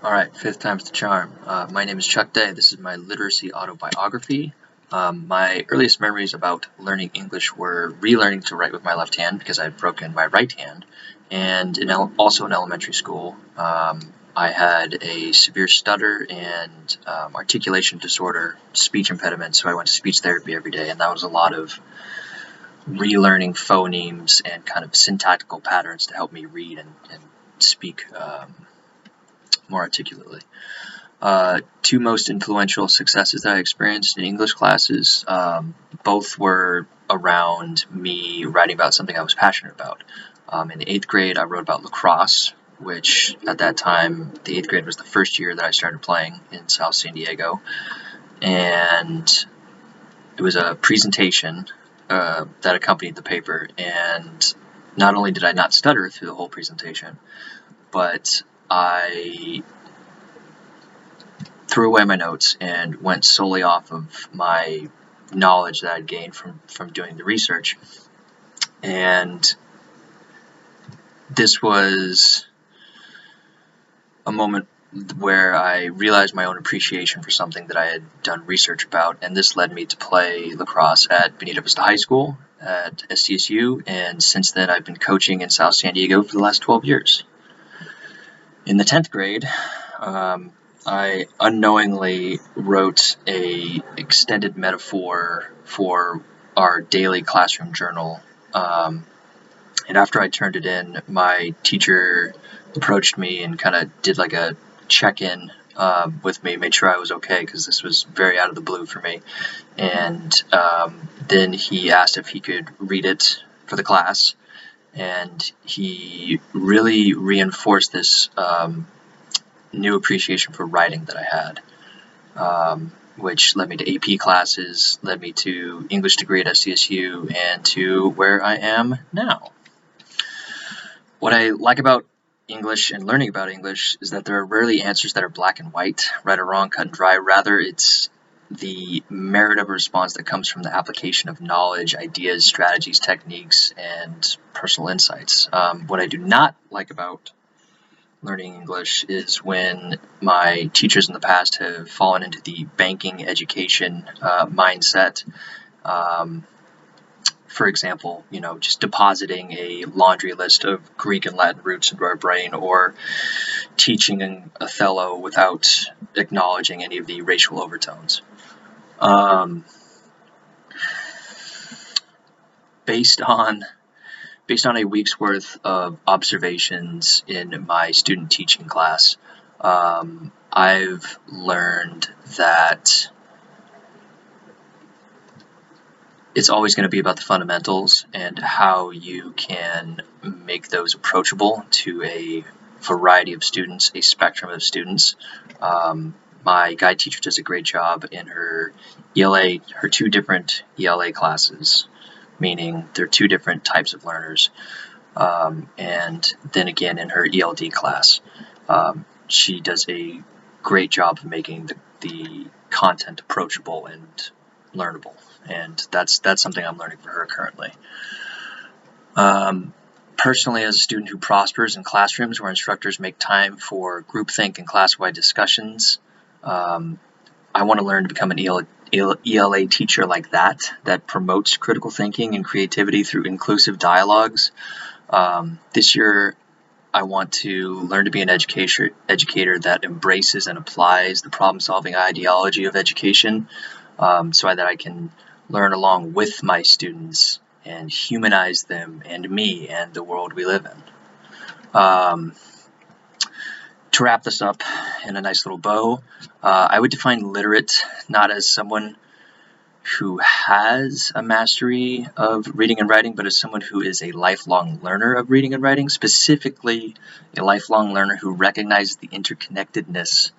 All right, fifth time's the charm. My name is Chuck Day. This is my literacy autobiography. My earliest memories about learning English were relearning to write with my left hand because I had broken my right hand. And also in elementary school, I had a severe stutter and articulation disorder, speech impediment, so I went to speech therapy every day. And that was a lot of relearning phonemes and kind of syntactical patterns to help me read and speak more articulately. Two most influential successes that I experienced in English classes, both were around me writing about something I was passionate about. In the 8th grade, I wrote about lacrosse, which at that time, the 8th grade was the first year that I started playing in South San Diego. And it was a presentation that accompanied the paper. And not only did I not stutter through the whole presentation, but I threw away my notes and went solely off of my knowledge that I'd gained from doing the research. And this was a moment where I realized my own appreciation for something that I had done research about, and this led me to play lacrosse at Benito Vista High School at SDSU, and since then I've been coaching in South San Diego for the last 12 years. In the 10th grade, I unknowingly wrote a extended metaphor for our daily classroom journal. And after I turned it in, my teacher approached me and kind of did like a check-in with me, made sure I was okay because this was very out of the blue for me. And then he asked if he could read it for the class. And he really reinforced this new appreciation for writing that I had, which led me to AP classes, led me to English degree at SDSU, and to where I am now. What I like about English and learning about English is that there are rarely answers that are black and white, right or wrong, cut and dry. Rather, it's the merit of a response that comes from the application of knowledge, ideas, strategies, techniques, and personal insights. What I do not like about learning English is when my teachers in the past have fallen into the banking education mindset. For example, just depositing a laundry list of Greek and Latin roots into our brain, or teaching Othello without acknowledging any of the racial overtones. Based on a week's worth of observations in my student teaching class, I've learned that it's always going to be about the fundamentals and how you can make those approachable to a variety of students, a spectrum of students. My guide teacher does a great job in her ELA, her two different ELA classes, meaning they're two different types of learners. And then again in her ELD class, she does a great job of making the content approachable and learnable, and that's something I'm learning for her currently. Personally, as a student who prospers in classrooms where instructors make time for groupthink and class-wide discussions, I want to learn to become an ELA teacher like that promotes critical thinking and creativity through inclusive dialogues. This year, I want to learn to be an educator that embraces and applies the problem-solving ideology of education, so that I can learn along with my students and humanize them and me and the world we live in. To wrap this up in a nice little bow, I would define literate not as someone who has a mastery of reading and writing, but as someone who is a lifelong learner of reading and writing, specifically a lifelong learner who recognizes the interconnectedness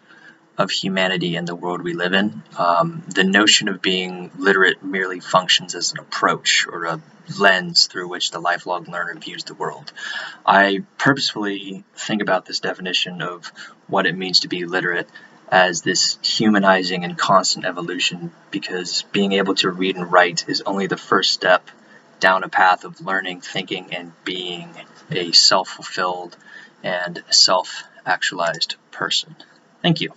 of humanity and the world we live in. The notion of being literate merely functions as an approach or a lens through which the lifelong learner views the world. I purposefully think about this definition of what it means to be literate as this humanizing and constant evolution, because being able to read and write is only the first step down a path of learning, thinking, and being a self-fulfilled and self self-actualized person. Thank you.